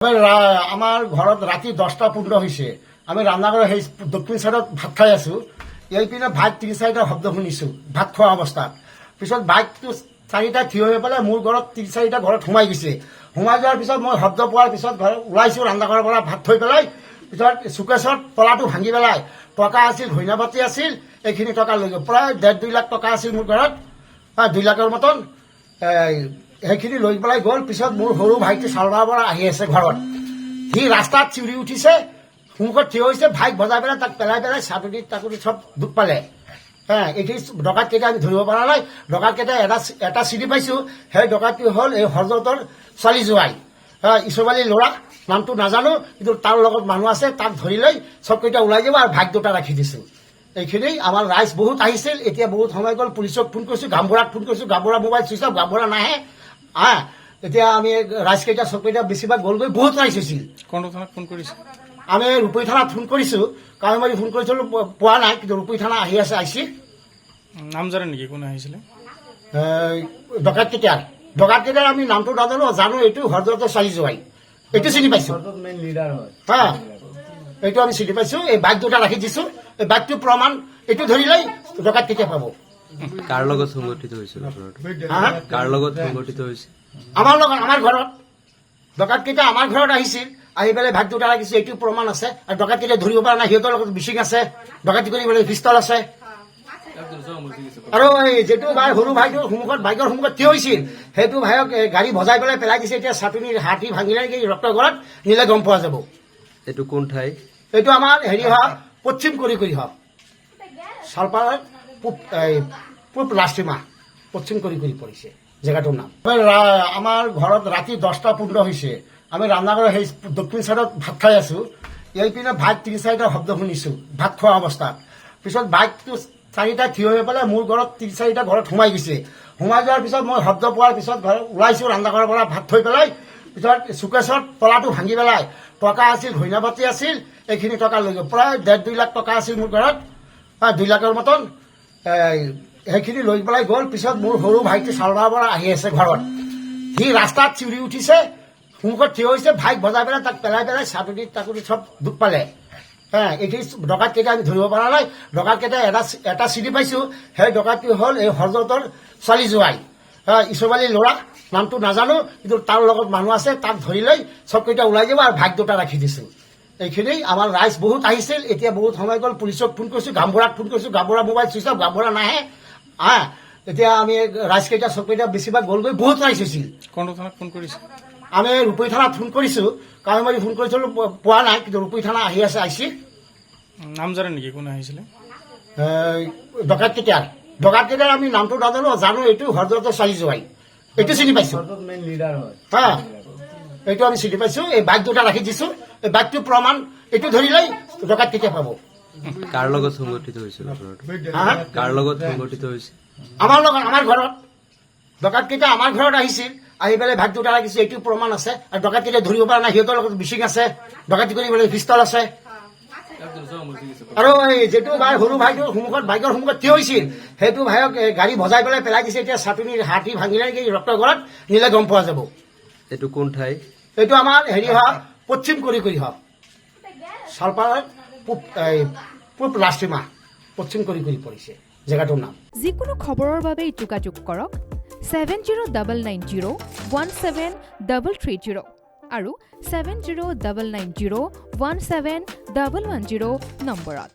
আমাৰ ঘৰত ৰাতি 10টা 15 হৈছে। আমি ৰান্নাঘৰৰ সেই দক্ষিণ চাইডত ভাত খাই আছো। এইপিনে ভাত 3-4টা শব্দ শুনিছো ভাত খোৱা অৱস্থাত। পিছত বাইকটো 4টা থিয় হৈ পেলাই মোৰ ঘৰত 3-4টা ঘৰত সোমাই গৈছে। সোমাই যোৱাৰ পিছত মই শব্দ পোৱাৰ পিছত ওলাইছো ৰান্নাঘৰৰ পৰা ভাত থৈ পেলাই। পিছত চুকেছত তলাটো ভাঙি পেলাই টকা আছিল, ধইনাপাতি আছিল, এইখিনি টকা লৈ গ'ল। প্ৰায় 1.5-2 লাখ টকা আছিল মোৰ ঘৰত, 2 লাখৰ মতন। সেইখিনি লৈ পেলাই গ'ল। পিছত মোৰ সৰু ভাইটি চালবাৰ পৰা আহি আছে ঘৰত। সি ৰাস্তাত চিঞৰি উঠিছে, সন্মুখত থিয় হৈছে, ভাইক বজাই পেলাই তাক পেলাই চাটুটি টাকুটি চব দুখ পালে। এইখিনি ডকাইতকেইটা আমি ধৰিব পৰা নাই। ডকাইতকেইটা এটা চিনি পাইছো। সেই ডকাইতটো হ'ল এই হৰজতৰ ছোৱালী জোৱাই, ইছৰবালী ল'ৰা, নামটো নাজানো, কিন্তু তাৰ লগত মানুহ আছে। তাক ধৰি লৈ চবকেইটা ওলাই যাব আৰু ভাইক 2টা ৰাখি দিছো। এইখিনি আমাৰ ৰাইজ বহুত আহিছিল। এতিয়া বহুত সময় গ'ল, পুলিচক ফোন কৰিছো, গামবুঢ়াক ফোন কৰিছো, গামবুঢ়া মোবাইল চুইচ অফ, গামবুঢ়া নাহে। এতিয়া আমি ৰাইজকেইটা চবকেইটা বেছিভাগ গ'লগৈ, বহুত ৰাইজ হৈছিল। কোনটো থানাত ফোন কৰিছে? আমি ৰূপহী থানাত ফোন কৰিছো, কাৱৈমাৰী ফোন কৰিছিলো, পোৱা নাই। কিন্তু ৰূপহী থানা আহি আছে, আহিছে। নাম জানে নেকি কোন আহিছিলে? ডকাইতকেইটাৰ আমি নামটো নাজানো, জানো এইটো হৰজতৰ ছোৱালী জোৱাই, এইটো চিনি পাইছো। এইটো আমি চিনি পাইছো। এই বাইক 2টা ৰাখি দিছো। এই বাইকটো প্ৰমাণ, এইটো ধৰি লৈ ডকাইত কেতিয়া পাব। কাৰ লগত সংগঠিত হৈছিল? কাৰ লগত সংগঠিত হৈছিল? আমাৰ লগত, আমাৰ ঘৰত। ডকাইতকেইটা আমাৰ ঘৰত আহিছিল, আহি পেলাই ভাগ 2টা ৰাখিছে, এইটো প্ৰমাণ আছে। আৰু ডকাইতকেইটা ধৰিব পৰা নাই, সিহঁতৰ লগত বিচিং আছে, ডকাইতি কৰিবলৈ পিষ্টল আছে। আৰু যিটো ভাই সৰু ভাইটো সন্মুখত বাইকৰ সন্মুখত থিয় হৈছিল, সেইটো ভাইক গাড়ী ভজাই পেলাই দিছে। এতিয়া চাটুনিৰ হাতী ভাঙিলে ৰক্ত ঘৰত নিলে গম পোৱা যাব। এইটো কোন ঠাই? এইটো আমাৰ হেৰি হওক, পশ্চিম কৰি হওক, চালপাৰ পূব লাষ্টিমা, পশ্চিম কৰি পৰিছে জেগাটোৰ নাম। আমাৰ ঘৰত ৰাতি 10টা 15 হৈছে। আমি ৰান্নাঘৰৰ সেই দক্ষিণ চাইডত ভাত খাই আছো। এইপিনে ভাত 3-4টা শব্দ শুনিছো ভাত খোৱা অৱস্থাত। পিছত বাইকটো 4টা থিয় হৈ পেলাই মোৰ ঘৰত 3-4টা ঘৰত সোমাই গৈছে। সোমাই যোৱাৰ পিছত মই শব্দ পোৱাৰ পিছত ওলাইছো ৰান্নাঘৰৰ পৰা ভাত থৈ পেলাই। পিছত চুকেছত তলাটো ভাঙি পেলাই টকা আছিল, ধইনাপাতি আছিল, এইখিনি টকা লৈ গ'ল। প্ৰায় 1.5-2 লাখ টকা আছিল মোৰ ঘৰত, 2 লাখৰ মতন। সেইখিনি লৈ পেলাই গ'ল। পিছত মোৰ সৰু ভাইটি চালবাৰ পৰা আহি আছে ঘৰত। সি ৰাস্তাত চিঞৰি উঠিছে, সন্মুখত থিয় হৈছে, ভাইক বজাই পেলাই তাক পেলাই চাটুটি টাকুটি চব দুখ পালে। এইখিনি ডকাইতকেইটা আমি ধৰিব পৰা নাই। ডকাইতকেইটা এটা চিনি পাইছো। সেই ডকাইতটো হ'ল এই হৰজতৰ ছোৱালী জোৱাই, ইছৰবালী ল'ৰা, নামটো নাজানো, কিন্তু তাৰ লগত মানুহ আছে। তাক ধৰি লৈ চবকেইটা ওলাই যাব আৰু ভাইক 2টা ৰাখি দিছো। এইখিনি আমাৰ ৰাইজ বহুত আহিছিল। এতিয়া বহুত সময় গ'ল, পুলিচক ফোন কৰিছো, গামবুঢ়াক ফোন কৰিছো, গামবুঢ়া মোবাইল চুইচ অফ, গামবুঢ়া নাহে। এতিয়া আমি ৰাইজকেইটা চবকেইটা বেছিভাগ গ'লগৈ, বহুত ৰাইজ হৈছিল। কোনটো থানাত ফোন কৰিছে? আমি ৰূপহী থানাত ফোন কৰিছো, কাৱৈমাৰী ফোন কৰিছিলো, পোৱা নাই। কিন্তু ৰূপহী থানা আহি আছে, আহিছে। নাম জানে নেকি কোন আহিছিলে? ডকাইতকেইটাৰ আমি নামটো নাজানো, জানো এইটো হৰজতৰ ছোৱালী জোৱাই, এইটো চিনি পাইছো। এইটো আমি চিনি পাইছো। এই বাইক 2টা ৰাখি দিছো। এই বাইকটো প্ৰমাণ, এইটো ধৰি লৈ ডকাইত কেতিয়া পাব। কাৰ লগত সংগঠিত হৈছিল? কাৰ লগত সংগঠিত হৈছিল? আমাৰ লগত, আমাৰ ঘৰত। ডকাইতকেইটা আমাৰ ঘৰত আহিছিল, আহি পেলাই ভাগ 2টা ৰাখিছে, এইটো প্ৰমাণ আছে। আৰু ডকাইতকেইটা ধৰিব পৰা নাই, সিহঁতৰ লগত বিচিং আছে, ডকাইতি কৰিবলৈ পিষ্টল আছে। আৰু যিটো ভাই সৰু ভাইটো সন্মুখত বাইকৰ সন্মুখত থিয় হৈছিল, সেইটো ভাইক গাড়ী ভজাই পেলাই দিছে। এতিয়া চাটুনিৰ হাতী ভাঙিলে ৰক্ত ঘৰত নিলে গম পোৱা যাব। এইটো কোন ঠাই? এইটো আমাৰ হেৰি হওক, পশ্চিম কৰি হওক, চালপাৰ পূব লাষ্টিমা, পশ্চিম কৰি পৰিছে জেগাটোৰ নাম। যিকোনো খবৰৰ বাবে যোগাযোগ কৰক 7099017330 আৰু 7099017110 নম্বৰত।